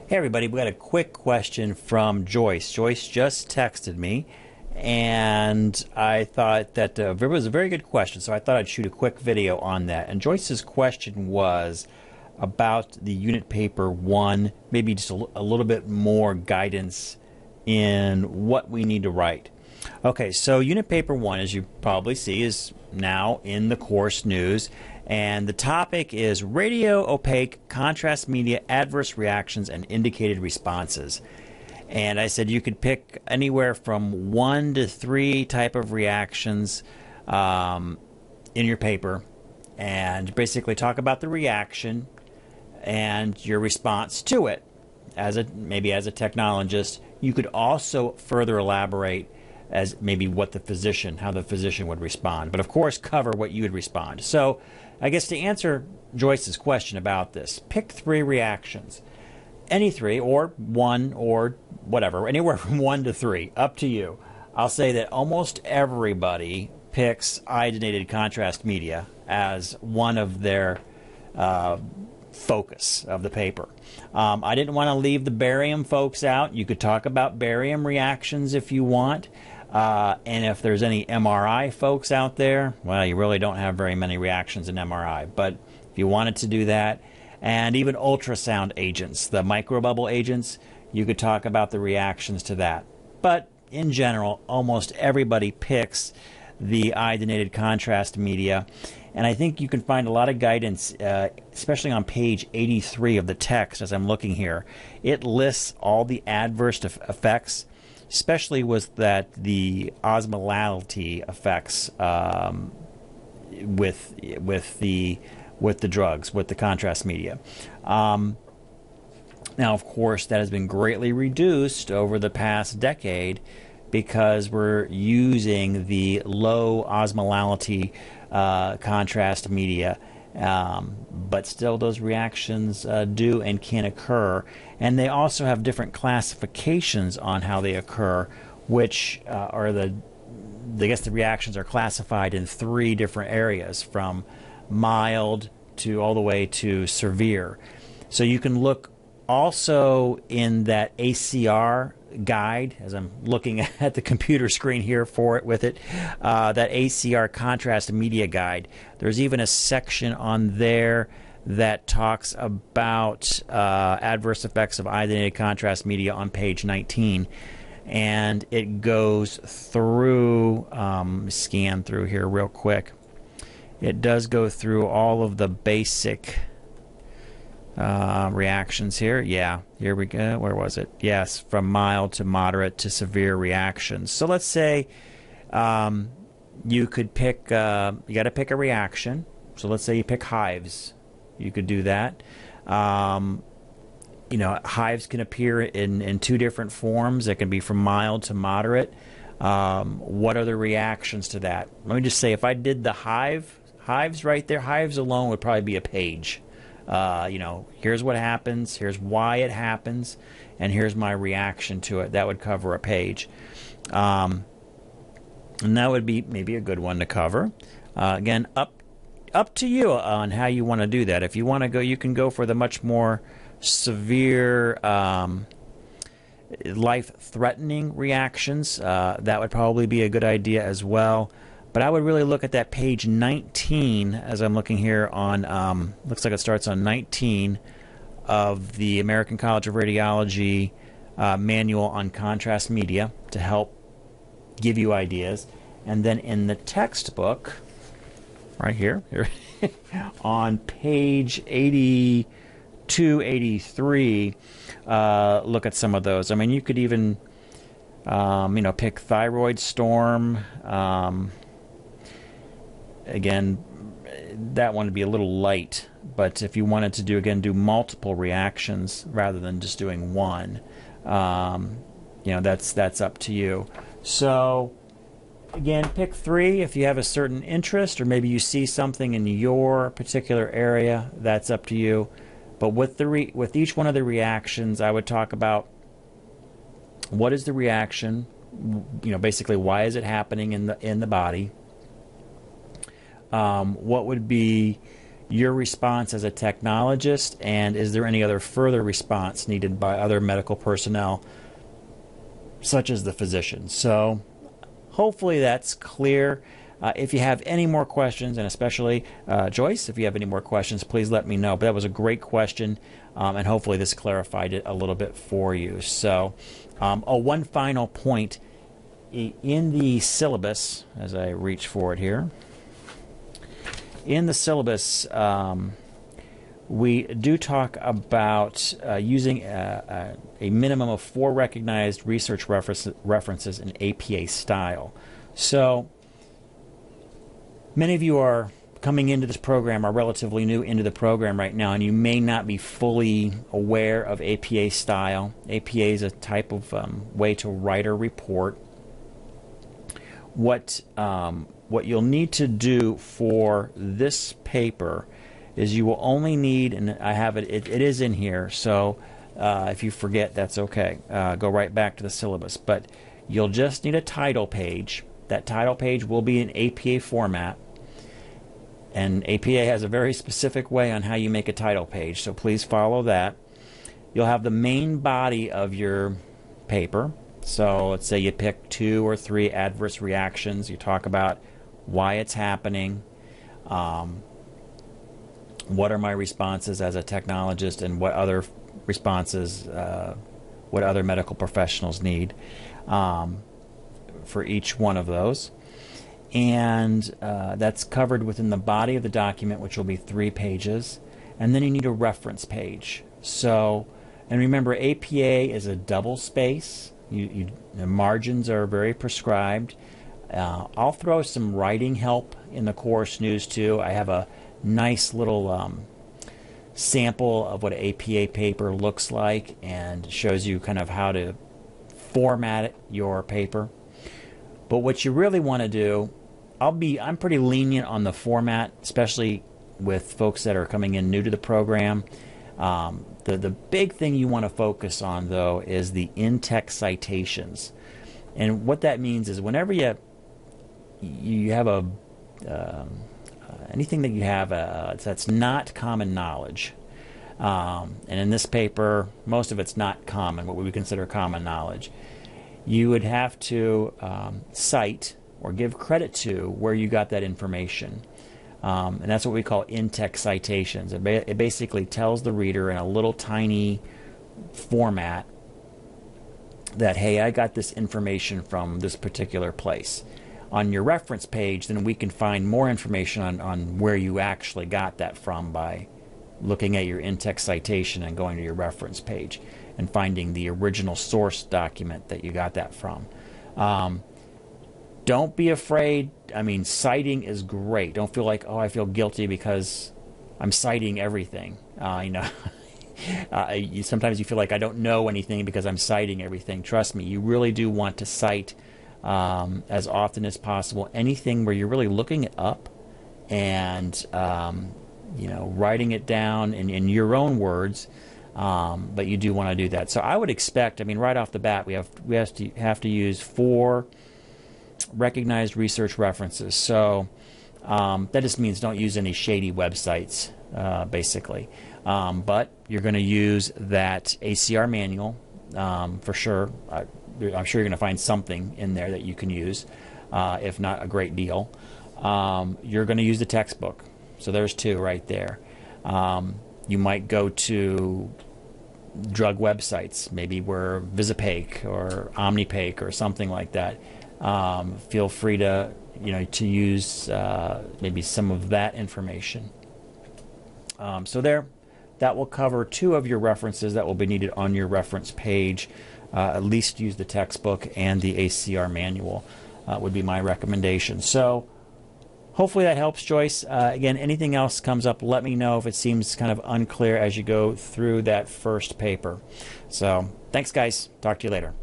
Hey everybody, we got a quick question from Joyce. Joyce just texted me, and I thought that it was a very good question, so I thought I'd shoot a quick video on that. And Joyce's question was about the unit paper 1, maybe just a little bit more guidance in what we need to write. Okay, so unit paper 1, as you probably see, is now in the course news. And the topic is radio opaque contrast media adverse reactions and indicated responses. And I said you could pick anywhere from 1 to 3 type of reactions in your paper and basically talk about the reaction and your response to it. Maybe as a technologist, you could also further elaborate as maybe how the physician would respond. But of course, cover what you would respond. So I guess to answer Joyce's question about this, pick 3 reactions. Any 3, or 1, or whatever, anywhere from 1 to 3, up to you. I'll say that almost everybody picks iodinated contrast media as one of their focus of the paper. I didn't want to leave the barium folks out. You could talk about barium reactions if you want. And if there's any MRI folks out there, well, you really don't have very many reactions in MRI. But if you wanted to do that, and even ultrasound agents, the microbubble agents, you could talk about the reactions to that. But in general, almost everybody picks the iodinated contrast media. And I think you can find a lot of guidance, especially on page 83 of the text as I'm looking here. It lists all the adverse effects, especially with the osmolality effects with the drugs, with the contrast media. Now, of course, that has been greatly reduced over the past decade because we're using the low osmolality contrast media. But still those reactions do and can occur, and they also have different classifications on how they occur, which I guess the reactions are classified in 3 different areas, from mild to all the way to severe. So you can look also in that ACR guide, as I'm looking at the computer screen here with it, that ACR contrast media guide. There's even a section on there that talks about adverse effects of iodinated contrast media on page 19. And it goes through, scan through here real quick. It does go through all of the basic reactions here. Yeah, here we go. Where was it? Yes, from mild to moderate to severe reactions. So let's say you could pick, you got to pick a reaction. So let's say you pick hives. You could do that. Hives can appear in 2 different forms. It can be from mild to moderate. What are the reactions to that? Let me just say, if I did the hives right there, hives alone would probably be a page. Here's what happens, here's why it happens, and here's my reaction to it. That would cover a page. And that would be maybe a good one to cover. Again, up to you on how you want to do that. If you want to go, you can go for the much more severe, life-threatening reactions. That would probably be a good idea as well. But I would really look at that page 19, as I'm looking here on, looks like it starts on 19 of the American College of Radiology manual on contrast media to help give you ideas. And then in the textbook, right here on page 82, 83, look at some of those. I mean, you could even, pick thyroid storm. Again, that one would be a little light, but if you wanted to do multiple reactions rather than just doing one, that's up to you. So again, pick 3 if you have a certain interest, or maybe you see something in your particular area. That's up to you. But with each one of the reactions, I would talk about what is the reaction, basically why is it happening in the body. What would be your response as a technologist, and is there any other further response needed by other medical personnel, such as the physician? So hopefully that's clear. If you have any more questions, and especially Joyce, if you have any more questions, please let me know. But that was a great question, and hopefully this clarified it a little bit for you. So, one final point. In the syllabus, as I reach for it here, in the syllabus, we do talk about using a minimum of 4 recognized research references in APA style. So many of you are coming into this program, are relatively new into the program right now, and you may not be fully aware of APA style. APA is a type of way to write a report. What you'll need to do for this paper is you will only need, and I have it, it is in here, so if you forget, that's okay. Go right back to the syllabus. But you'll just need a title page. That title page will be in APA format, and APA has a very specific way on how you make a title page, so please follow that. You'll have the main body of your paper. So let's say you pick 2 or 3 adverse reactions. You talk about why it's happening, what are my responses as a technologist, and what other responses, what other medical professionals need for each one of those. And that's covered within the body of the document, which will be 3 pages. And then you need a reference page. So, and remember, APA is a double space. The margins are very prescribed. I'll throw some writing help in the course news too. I have a nice little sample of what an APA paper looks like and shows you kind of how to format your paper. But what you really want to do, I'm pretty lenient on the format, especially with folks that are coming in new to the program. The big thing you want to focus on, though, is the in-text citations. And what that means is whenever you have anything that you have that's not common knowledge, and in this paper, most of it's not common, what we would consider common knowledge, you would have to cite or give credit to where you got that information. And that's what we call in-text citations. It basically tells the reader in a little tiny format that, hey, I got this information from this particular place. On your reference page, then we can find more information on where you actually got that from by looking at your in-text citation and going to your reference page and finding the original source document that you got that from. Don't be afraid. I mean, citing is great. Don't feel like, oh, I feel guilty because I'm citing everything. Sometimes you feel like I don't know anything because I'm citing everything. Trust me, you really do want to cite as often as possible. Anything where you're really looking it up and writing it down in your own words. But you do want to do that. So I would expect, right off the bat, we have to use 4 recognized research references. So that just means don't use any shady websites, basically. But you're going to use that ACR manual for sure. I'm sure you're going to find something in there that you can use, if not a great deal. You're going to use the textbook. So there's 2 right there. You might go to drug websites, maybe where Visipake or Omnipake or something like that. Feel free to use maybe some of that information. So that will cover 2 of your references that will be needed on your reference page. At least use the textbook and the ACR manual would be my recommendation. So hopefully that helps, Joyce. Again, anything else comes up, let me know if it seems kind of unclear as you go through that first paper. So thanks, guys. Talk to you later.